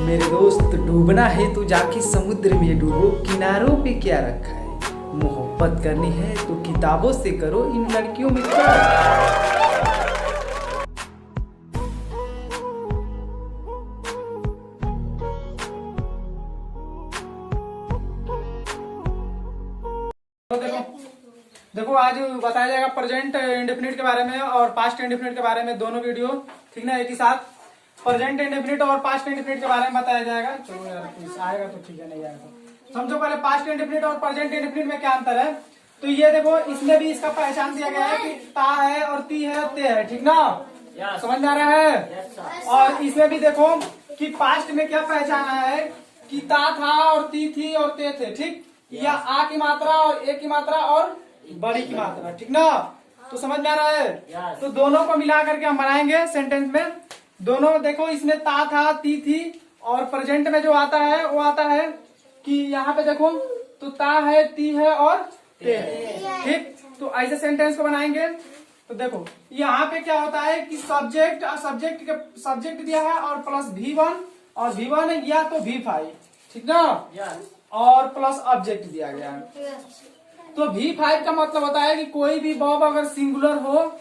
मेरे दोस्त डूबना है तो जाके समुद्र में डूबो, किनारों पे क्या रखा है। मोहब्बत करनी है तो किताबों से करो, इन लड़कियों में क्या रखा है। देखो आज बताया जाएगा प्रेजेंट इंडेफिनिट के बारे में और पास्ट इंडेफिनिट के बारे में, दोनों वीडियो ठीक ना एक ही साथ। प्रेजेंट इंडेफिनिट और पास्ट इंडेफिनिट के बारे में बताया जाएगा। चलो यार कुछ आएगा तो ठीक है, नहीं आएगा तो समझो। पहले पास्ट इंडेफिनिट और प्रेजेंट इंडेफिनिट में क्या अंतर है, तो ये देखो इसमें भी इसका पहचान दिया गया है कि ता है और ती है और ते है, ठीक ना। समझ में आ रहा है। और इसमें भी देखो कि पास्ट में क्या पहचाना है कि ता था और ती थी और ते थे, ठीक। या आ की मात्रा और ए की मात्रा और बड़ी की मात्रा, ठीक ना। तो समझ में आ रहा है। तो दोनों को मिला करके हम बनाएंगे सेंटेंस में। दोनों देखो इसमें ता था ती थी, और प्रेजेंट में जो आता है वो आता है कि यहाँ पे देखो तो ता है ती है और ते है, ठीक। तो ऐसे सेंटेंस को बनाएंगे। तो देखो यहाँ पे क्या होता है कि सब्जेक्ट और सब्जेक्ट दिया है और प्लस V1 और V1 या तो V5, ठीक ना। और प्लस ऑब्जेक्ट दिया गया है। तो V5 का मतलब होता है कि कोई भी वर्ब अगर सिंगुलर हो,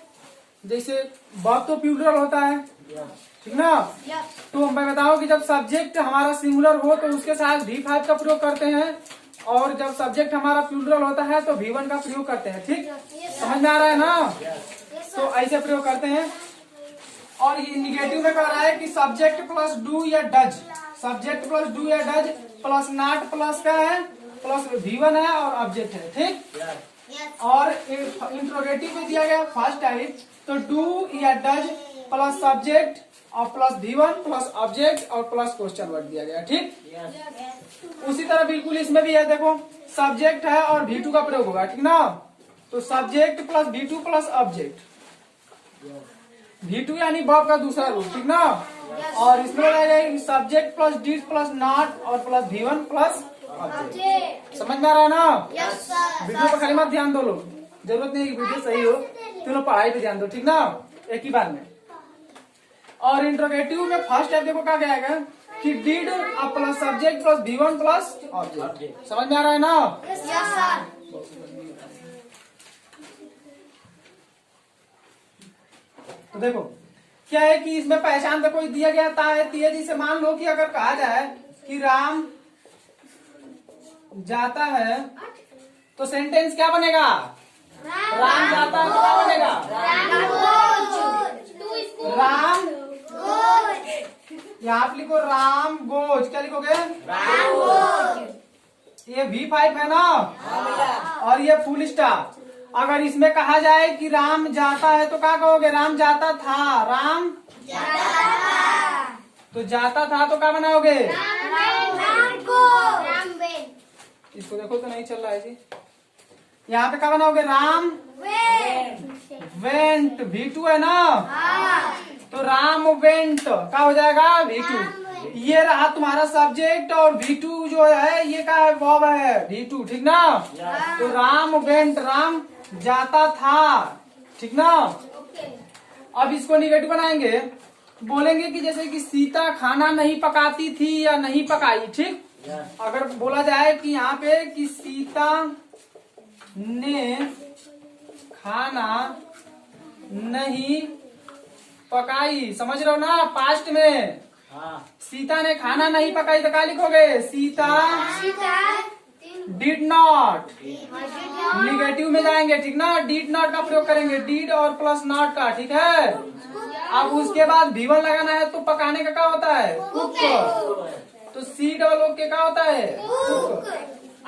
जैसे वर्ब तो प्लूरल होता है, ठीक ना। तो मैं बताऊं कि जब सब्जेक्ट हमारा सिंगुलर हो तो उसके साथ V5 का प्रयोग करते हैं, और जब सब्जेक्ट हमारा प्लूरल होता है तो V1 का प्रयोग करते हैं, ठीक। समझ में आ रहा है ना। तो ऐसे प्रयोग करते हैं। और ये निगेटिव में कह रहा है कि सब्जेक्ट प्लस डू या डज, सब्जेक्ट प्लस डू या डज प्लस नॉट प्लस क्या है, प्लस V1 है और ऑब्जेक्ट है, ठीक। और इंट्रोगेटिव में दिया गया फर्स्ट टाइप, तो डू या डज प्लस सब्जेक्ट और प्लस V1 प्लस ऑब्जेक्ट और प्लस क्वेश्चन वर्ड दिया गया, ठीक। उसी तरह बिल्कुल इसमें भी है, देखो सब्जेक्ट है और V2 का प्रयोग होगा, ठीक ना। तो subject plus V2 plus object, V2 यानी वर्ब का दूसरा रूप, ठीक ना। और इसमें रहेगा subject plus did plus not और प्लस V1 प्लस ऑब्जेक्ट। समझ में आ रहा है ना। वीडियो पर खाली मत ध्यान दो लोग, जरूरत नहीं कि वीडियो सही हो, तुम लोग पढ़ाई पे ध्यान दो, ठीक ना, एक ही बार में। और इंट्रोगेटिव में फर्स्ट टाइप देखो क्या गया कि did plus subject plus V1 plus object. समझ में आ रहा है ना। तो देखो क्या है कि इसमें पहचान देखो दिया गया था है ती, से मान लो कि अगर कहा जाए कि राम जाता है तो सेंटेंस क्या बनेगा, राम जाता है तो क्या बनेगा, राम यहाँ पे लिखो राम गोज, क्या लिखोगे, राम गोज। ये V5 है ना, और ये फुल स्टॉप। अगर इसमें कहा जाए कि राम जाता है तो क्या कहोगे, राम जाता था, राम जाता था। तो जाता था तो क्या बनाओगे, इसको देखो तो नहीं चल रहा है जी। यहाँ पे क्या बनाओगे, राम वेंट, V2 है ना। तो राम वेंट क्या हो जाएगा, V2। ये रहा तुम्हारा सब्जेक्ट, और V2 जो है ये क्या है, वर्ब है V2, ठीक ना। तो राम वेंट, राम जाता था, ठीक ना। अब इसको निगेटिव बनाएंगे, बोलेंगे कि जैसे कि सीता खाना नहीं पकाती थी या नहीं पकाई, ठीक। अगर बोला जाए कि यहाँ पे कि सीता ने खाना नहीं पकाई, समझ रहे हो ना, पास्ट में सीता ने खाना नहीं पकाई तो क्या लिखोगे, सीता डिड नॉट। निगेटिव में जाएंगे, ठीक ना, डिड नॉट का प्रयोग करेंगे, डिड और प्लस नॉट का, ठीक है। अब उसके बाद V1 लगाना है तो पकाने का क्या होता है, कुक। तो सी डबल ओ के क्या होता है, कुक।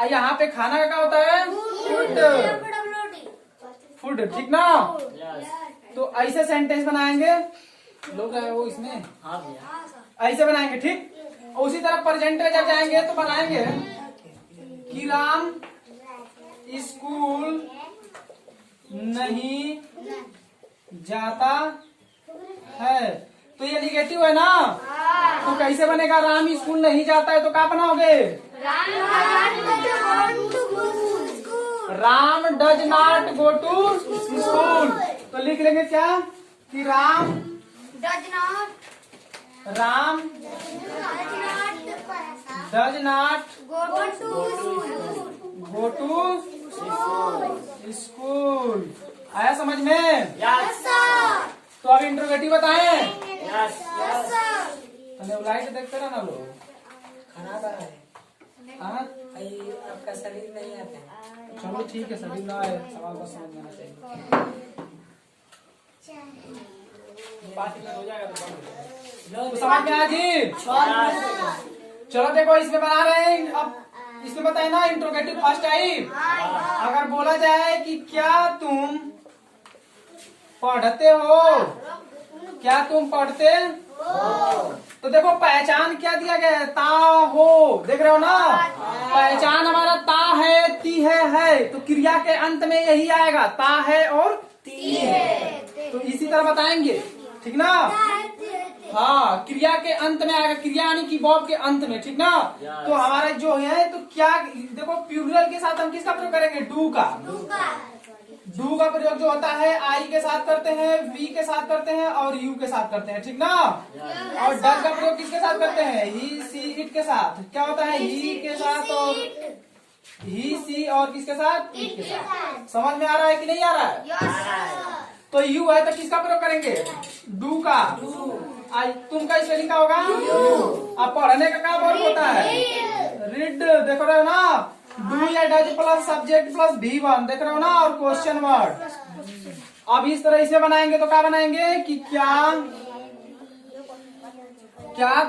यहाँ पे खाना का क्या होता है, फूड, ठीक ना। तो ऐसे सेंटेंस बनाएंगे लोग है वो इसमें, ऐसे बनाएंगे, ठीक। और उसी तरह प्रेजेंट में जब जाएंगे तो बनाएंगे कि राम स्कूल नहीं जाता है, तो ये निगेटिव है ना। तो कैसे बनेगा, राम स्कूल नहीं जाता है तो क्या बनाओगे, Ram does not go to school. तो लिख लेंगे क्या कि Ram does not does not go to school. आया समझ में? तो अब इंट्रोगेटिव बताएं। लाइट देखते रहे ना लोग। हाँ? आपका शरीर नहीं आता है। चलो ठीक है, सभी ना आए, सवाल बस समझ में आना चाहिए। बात हो जाएगा तो समझ में आया जी? चलो देखो इसमें बना रहे हैं। अब इसमें बताए ना इंट्रोगेटिव फर्स्ट टाइप। अगर बोला जाए कि क्या तुम पढ़ते हो, क्या तुम पढ़ते तो देखो पहचान क्या दिया गया है, ता हो। देख रहे हो ना, पहचान हमारा ता है, ती है। तो क्रिया के अंत में यही आएगा, ता है और ती है। तो इसी तरह बताएंगे, ठीक ना? हाँ, क्रिया के अंत में आएगा, क्रिया यानी कि वर्ब के अंत में, ठीक ना? तो हमारा जो है तो क्या देखो प्लूरल के साथ हम किसका प्रयोग करेंगे? डू का। डू का प्रयोग जो होता है आई के साथ करते हैं, वी के साथ करते हैं और यू के साथ करते हैं, ठीक ना? और डज का प्रयोग किसके साथ करते हैं? ही, सी, इट के साथ। क्या होता है? ही के साथ और ही, सी और किसके साथ? इट के साथ। समझ में आ रहा है कि नहीं आ रहा है? तो यू है तो किसका प्रयोग करेंगे? डू का। आई तुम का स्पेलिंग का होगा? अब पढ़ने का क्या वर्ब होता है? रीड। देख रहे हो ना, डू या does plus subject plus V1, देख रहे हो ना, और क्वेश्चन वर्ड। अब इस तरह इसे बनाएंगे तो क्या बनाएंगे कि क्या क्या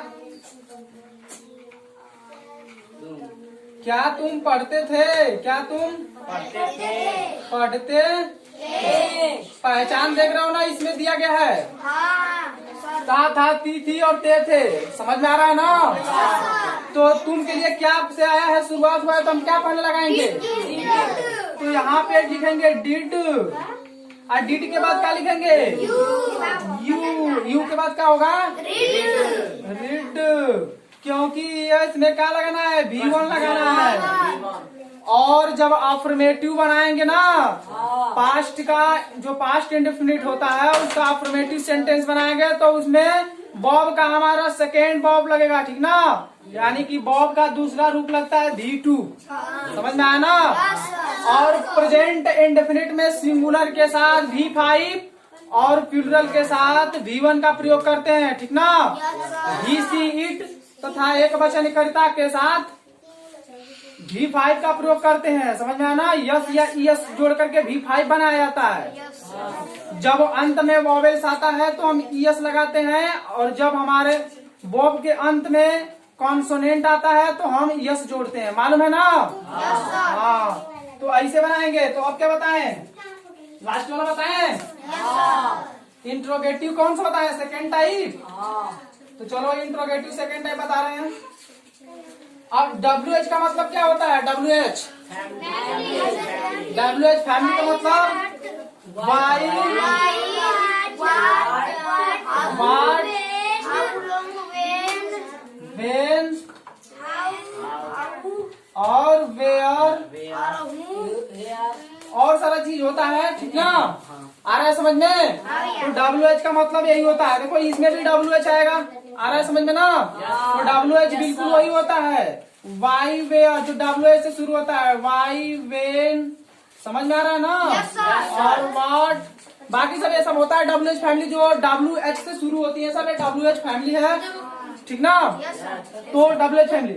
क्या तुम पढ़ते थे? क्या तुम पढ़ते पहचान देख रहे हो ना, इसमें दिया गया है था, ती थी और ते थे। समझ में आ रहा है ना? तो तुम के लिए क्या से आया है, शुरुआत हुआ है तो हम क्या पहले लगाएंगे? तो यहाँ पे लिखेंगे डिड, और डिड के बाद क्या लिखेंगे? यू के बाद क्या होगा? रीड। क्योंकि इसमें क्या लगाना है? V1 लगाना है। और जब अफर्मेटिव बनाएंगे ना, पास्ट का जो पास्ट इंडेफिनिट होता है उसका अफर्मेटिव सेंटेंस बनाएंगे तो उसमें बॉब का हमारा सेकेंड बॉब लगेगा, ठीक ना? यानी कि बॉब का दूसरा रूप लगता है V2। समझ में आया ना? और प्रेजेंट इंडेफिनिट में सिंगुलर के साथ V5 और प्लूरल के साथ V1 का प्रयोग करते हैं, ठीक ना? ही, सी, इट तथा एक वचनकर्ता के साथ V5 का प्रयोग करते हैं। समझ में आया ना? यस या यस जोड़ करके V5 बनाया जाता है। जब अंत में वॉवेल्स आता है तो हम यस लगाते हैं, और जब हमारे वर्ब के अंत में कॉन्सोनेंट आता है तो हम यस जोड़ते हैं। मालूम है ना? हाँ, तो ऐसे बनाएंगे। तो अब क्या बताएं? लास्ट वाला बताएं। इंट्रोगेटिव कौन सा बताएं? Second type. तो चलो इंट्रोगेटिव सेकेंड टाइप बता रहे हैं। अब WH का मतलब क्या होता है? WH फैमिली का मतलब वाई, व्हाट, व्हेन और वेयर और सारा चीज होता है, ठीक ना? आ रहा है समझ में? तो WH का मतलब यही होता है। देखो इसमें भी WH आएगा। आ रहा है समझ में ना? तो WH बिल्कुल वही होता है। वाई वेयर जो WH से शुरू होता है, वाई वेन। समझ में आ रहा है ना? और व्हाट, बाकी सब ये सब होता है WH फैमिली। जो WH से शुरू होती है सब ये WH फैमिली है, ठीक ना? तो WH फैमिली।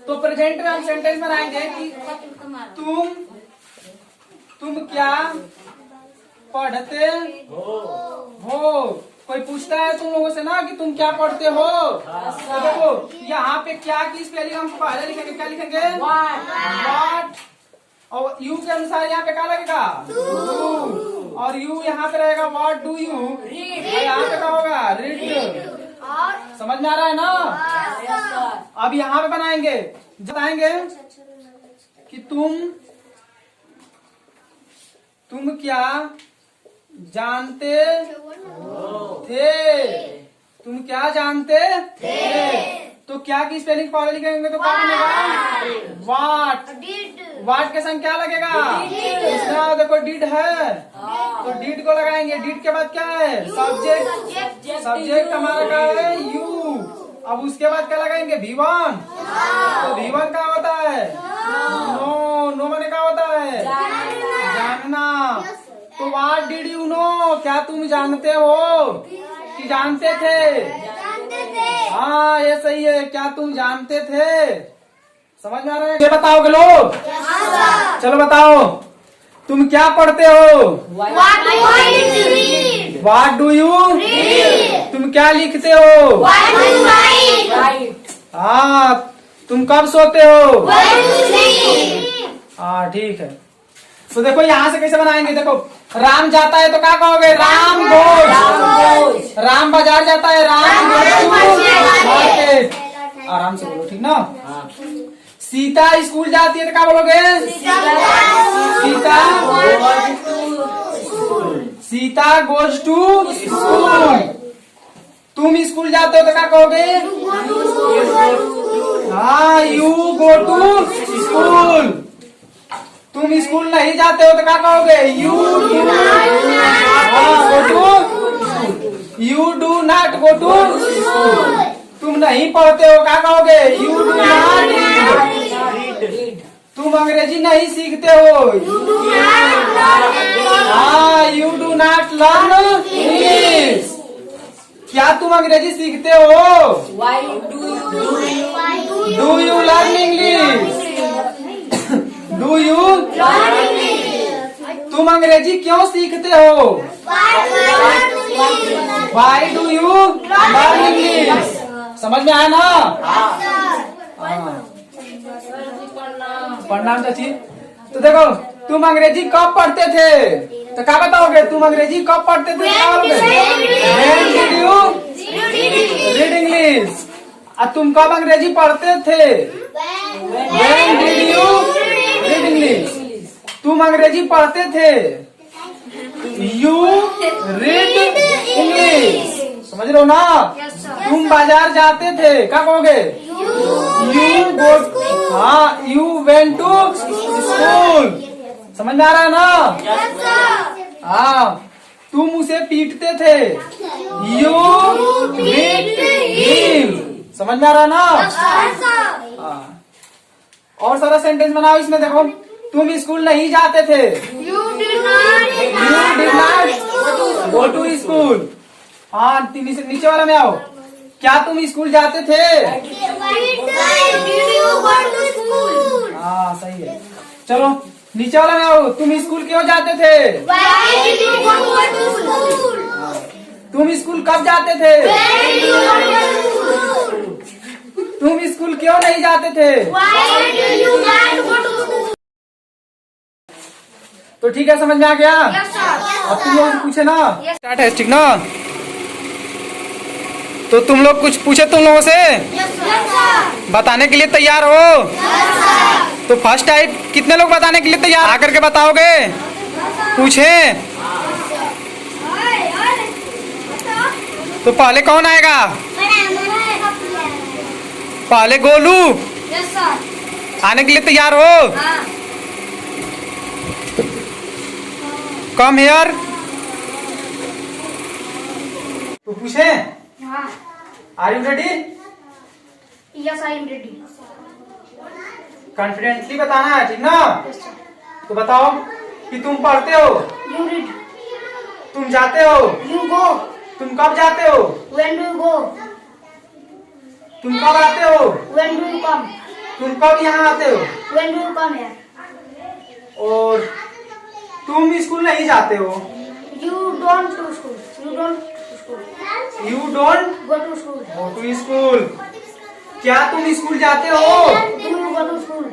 तो प्रेजेंट में हम सेंटेंस बनाएंगे कि तुम क्या पढ़ते हो। कोई पूछता है तुम लोगों से ना कि तुम क्या पढ़ते हो, तो देखो यहाँ पे क्या की स्पेलिंग हम पहले लिखेंगे। क्या लिखेंगे? व्हाट। और यू के अनुसार यहाँ पे क्या लगेगा? डू। और यू यहाँ पे रहेगा व्हाट डू यू। यहाँ पे क्या होगा? रीड। समझ में आ रहा है ना? अब यहाँ पे बनाएंगे, बताएंगे कि तुम क्या जानते थे। तुम क्या जानते थे। तो क्या की स्पेलिंग पहले लिखेंगे तो क्या बनेगा? वाट। वाट के संग क्या लगेगा? इसमें देखो डिड है तो डिड को लगाएंगे। डिड के बाद क्या है? सब्जेक्ट। सब्जेक्ट हमारा क्या है? यू। अब उसके बाद क्या लगाएंगे? V1। तो V1 क्या होता है? नो। नो माने क्या होता है? जानना। तो व्हाट डिड यू नो? क्या तुम जानते हो कि जानते थे? हाँ ये सही है, क्या तुम जानते थे? समझ में आ रहा है? ये बताओगे लोग? चलो बताओ, तुम क्या पढ़ते हो? What do you? तुम क्या लिखते हो? हाँ, तुम कब सोते हो? हाँ ठीक है। तो देखो यहाँ से कैसे बनाएंगे, देखो राम जाता है तो क्या कहोगे? राम गोज। राम बाजार जाता है, राम मार्केट। आराम से बोलो, ठीक ना? सीता स्कूल जाती है तो क्या बोलोगे? Sita goes to school. तुम स्कूल जाते हो तो क्या कहोगे? हाँ, यू गो टू स्कूल। तुम स्कूल नहीं जाते हो तो क्या कहोगे? You do not go to school. तुम नहीं पढ़ते हो क्या कहोगे? You do not read. तुम अंग्रेजी नहीं सीखते हो? हाँ, you do not learn English. क्या तुम अंग्रेजी सीखते हो? Do you learn English? Do you? तुम अंग्रेजी क्यों सीखते हो? Why do you learn English? समझ में आया ना? प्रणाम चाची। तो देखो, तुम अंग्रेजी कब पढ़ते थे? तो क्या बताओगे? तुम अंग्रेजी कब पढ़ते थे? When did you read English? तुम कब अंग्रेजी पढ़ते थे? When did you read English? तुम अंग्रेजी पढ़ते थे? You read English। समझ रहे हो ना? तुम बाजार जाते थे, क्या कहोगे? You go। हाँ, you went to school। समझ में आ रहा है ना? हाँ, तुम उसे पीटते थे। You beat him। समझ में आ रहा है ना? हाँ। और सारा सेंटेंस बनाओ इसमें। देखो, तुम स्कूल नहीं जाते थे। You did not go to school। हाँ, नीचे वाला में आओ। क्या तुम स्कूल जाते थे? हाँ सही है। चलो नीचे वाला में आओ। तुम स्कूल क्यों जाते थे? तुम स्कूल कब जाते थे? तुम स्कूल क्यों नहीं जाते थे? तो ठीक है, समझ में आ गया? अब तुम लोग पूछे ना, स्टार्ट है, ठीक ना? तो तुम लोग कुछ पूछे तुम लोगों से? बताने के लिए तैयार हो? तो फर्स्ट टाइप कितने लोग बताने के लिए तैयार आकर के बताओगे? पूछे? तो पहले कौन आएगा? पहले गोलू। आने के लिए तैयार हो? Come here. तो पूछे? Are you ready? Yes, I am ready. Confidently बताना है, ठीक ना? तो बताओ कि तुम पढ़ते हो। You read. तुम जाते हो। You go. तुम कब जाते हो? When do you go? तुम कब आते हो? When do you come? तुम कब यहाँ आते हो? When do you come here? और तुम स्कूल नहीं जाते हो। You don't to school. You don't to school. You don't Go to school. Go to school. क्या तुम स्कूल जाते हो? Do you go to school?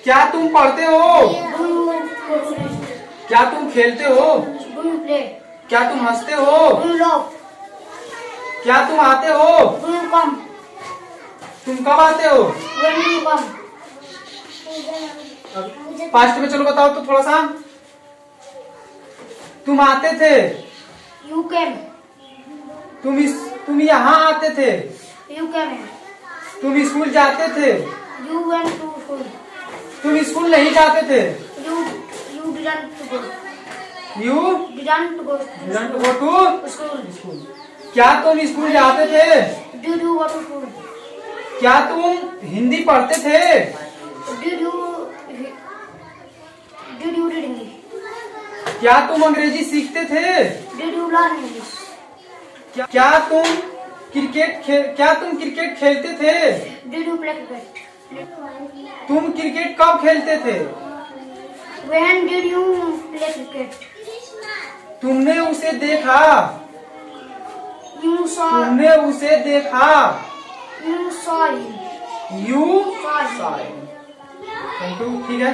क्या तुम पढ़ते हो? Do you go to school? क्या तुम खेलते हो? Do you play? क्या तुम हंसते हो? Do you laugh? क्या तुम आते हो? Do you come? तुम कब आते हो? When do you come? Past में चलो बताओ तो थोड़ा सा। तुम आते थे। You came. तुम यहाँ आते थे। You came here. तुम स्कूल जाते थे। You went to school. तुम स्कूल नहीं जाते थे। You didn't go. You Didn't go don't go to to school. School. क्या तुम स्कूल जाते थे? Did you go to school? क्या तुम हिंदी पढ़ते थे? Did you read English? क्या तुम अंग्रेजी सीखते थे? Did you learn English? क्या तुम क्रिकेट खेलते थे? Did you play cricket? तुम क्रिकेट कब खेलते थे? When did you play cricket? तुमने उसे देखा? You saw. तुमने उसे देखा? You saw him. You Saw him. Thank you. ठीक है।